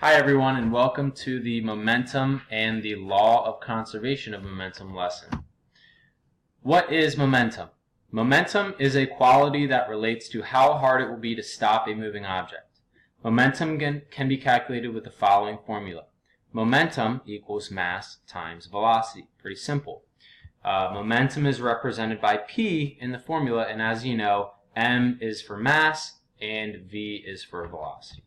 Hi everyone, and welcome to the Momentum and the Law of Conservation of Momentum lesson. What is momentum? Momentum is a quality that relates to how hard it will be to stop a moving object. Momentum can be calculated with the following formula. Momentum equals mass times velocity. Pretty simple. Momentum is represented by P in the formula, and as you know, M is for mass and V is for velocity.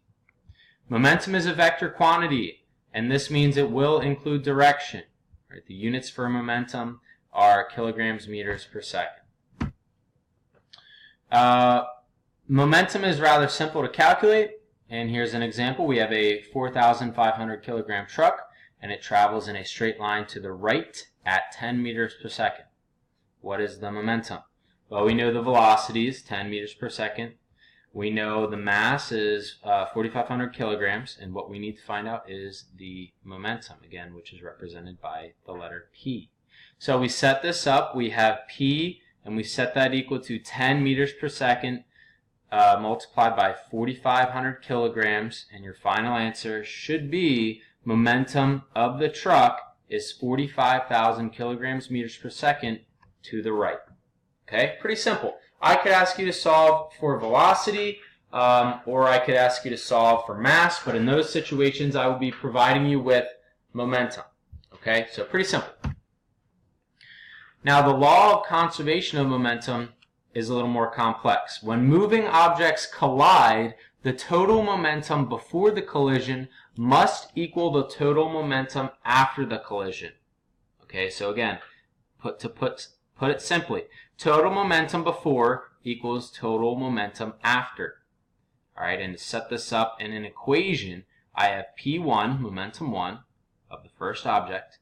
Momentum is a vector quantity, and this means it will include direction. Right? The units for momentum are kilograms meters per second. Momentum is rather simple to calculate, and here's an example. We have a 4,500 kilogram truck, and it travels in a straight line to the right at 10 meters per second. What is the momentum? Well, we know the velocity is 10 meters per second. We know the mass is 4,500 kilograms, and what we need to find out is the momentum, again, which is represented by the letter P. So we set this up. We have P, and we set that equal to 10 meters per second multiplied by 4,500 kilograms, and your final answer should be momentum of the truck is 45,000 kilograms meters per second to the right. Okay, pretty simple. I could ask you to solve for velocity, or I could ask you to solve for mass, but in those situations I will be providing you with momentum. Okay, so pretty simple. Now the law of conservation of momentum is a little more complex. When moving objects collide, the total momentum before the collision must equal the total momentum after the collision. Okay, so again, put it simply, total momentum before equals total momentum after. Alright, and to set this up in an equation, I have P1, momentum 1, of the first object,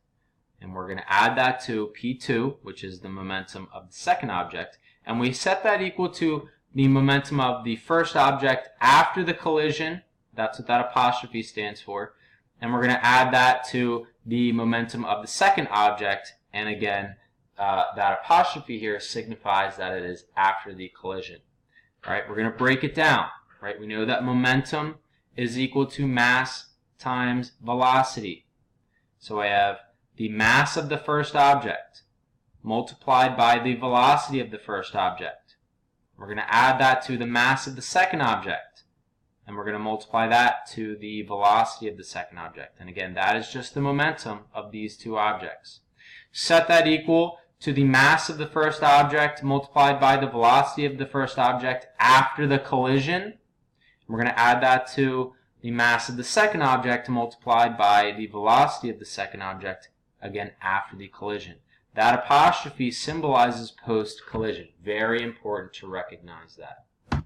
and we're going to add that to P2, which is the momentum of the second object, and we set that equal to the momentum of the first object after the collision. That's what that apostrophe stands for. And we're going to add that to the momentum of the second object, and again, that apostrophe here signifies that it is after the collision. All right, we're going to break it down. Right, we know that momentum is equal to mass times velocity. So I have the mass of the first object multiplied by the velocity of the first object. We're going to add that to the mass of the second object, and we're going to multiply that to the velocity of the second object. And again, that is just the momentum of these two objects. Set that equal to the mass of the first object multiplied by the velocity of the first object after the collision. We're going to add that to the mass of the second object multiplied by the velocity of the second object, again after the collision. That apostrophe symbolizes post-collision. Very important to recognize that.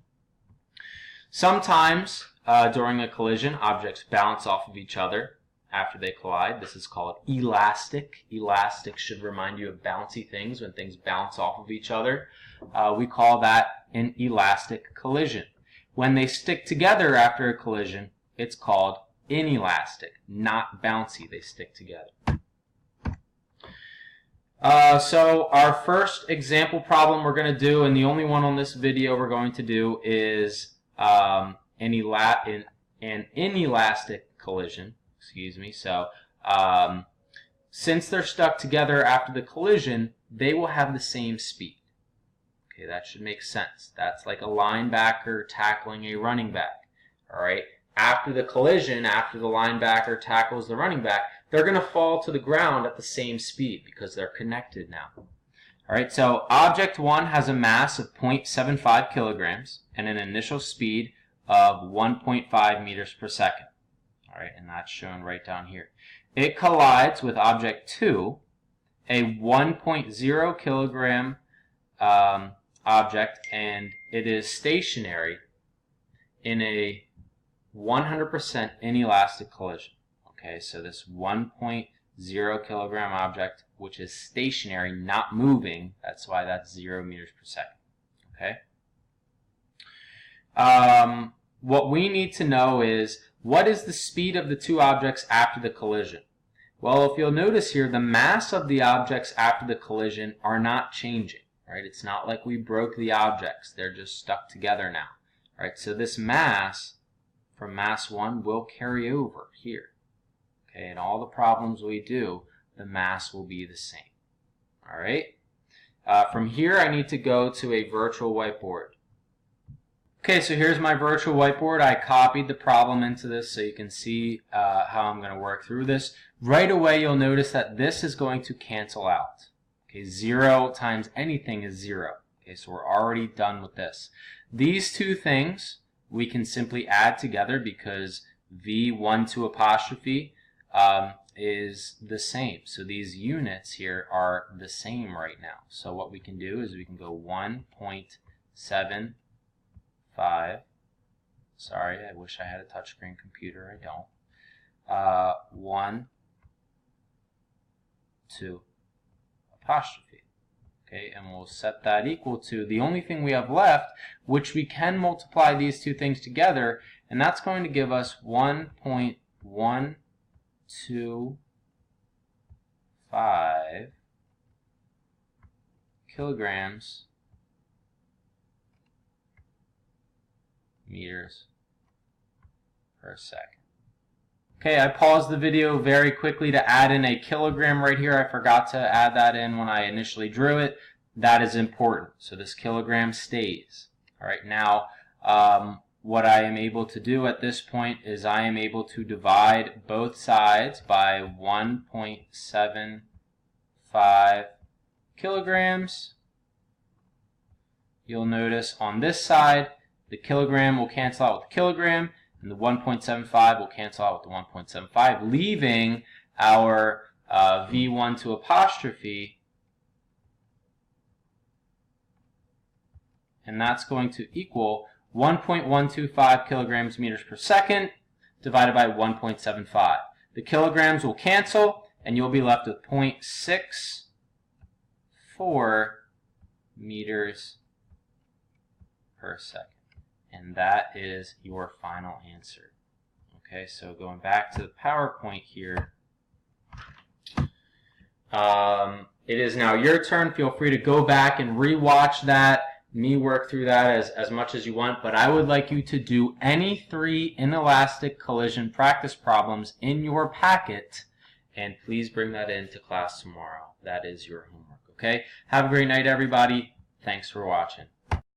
Sometimes during a collision, objects bounce off of each other after they collide. This is called elastic. Elastic should remind you of bouncy things when things bounce off of each other. We call that an elastic collision. When they stick together after a collision, it's called inelastic, not bouncy. They stick together. So our first example problem we're going to do, and the only one on this video we're going to do, is an inelastic collision. Excuse me. So since they're stuck together after the collision, they will have the same speed. Okay, that should make sense. That's like a linebacker tackling a running back. All right. After the collision, after the linebacker tackles the running back, they're going to fall to the ground at the same speed because they're connected now. All right. So object 1 has a mass of 0.75 kilograms and an initial speed of 1.5 meters per second. All right, and that's shown right down here. It collides with object 2, a 1.0 kilogram object, and it is stationary in a 100% inelastic collision. Okay, so this 1.0 kilogram object, which is stationary, not moving, that's why that's 0 meters per second. Okay. What we need to know is, what is the speed of the two objects after the collision? Well, if you'll notice here, the mass of the objects after the collision are not changing. Right? It's not like we broke the objects. They're just stuck together now. Right? So this mass from mass 1 will carry over here. Okay, in all the problems we do, the mass will be the same. All right. From here, I need to go to a virtual whiteboard. Okay, so here's my virtual whiteboard. I copied the problem into this so you can see how I'm going to work through this. Right away, you'll notice that this is going to cancel out. Okay, 0 times anything is 0. Okay, so we're already done with this. These two things we can simply add together because V1 to apostrophe is the same. So these units here are the same right now. So what we can do is we can go 1.75. Sorry, I wish I had a touchscreen computer. I don't. 1 to apostrophe. Okay, and we'll set that equal to the only thing we have left, which we can multiply these two things together, and that's going to give us 1.125 kilograms meters per second. Okay, I paused the video very quickly to add in a kilogram right here. I forgot to add that in when I initially drew it. That is important. So this kilogram stays. All right, now what I am able to do at this point is I am able to divide both sides by 1.75 kilograms. You'll notice on this side, the kilogram will cancel out with the kilogram, and the 1.75 will cancel out with the 1.75, leaving our V1 to apostrophe, and that's going to equal 1.125 kilograms meters per second divided by 1.75. The kilograms will cancel, and you'll be left with 0.64 meters per second. And that is your final answer. Okay, so going back to the PowerPoint here, it is now your turn. Feel free to go back and re-watch that, me work through that as much as you want, but I would like you to do any 3 inelastic collision practice problems in your packet, and please bring that into class tomorrow. That is your homework, okay? Have a great night, everybody. Thanks for watching.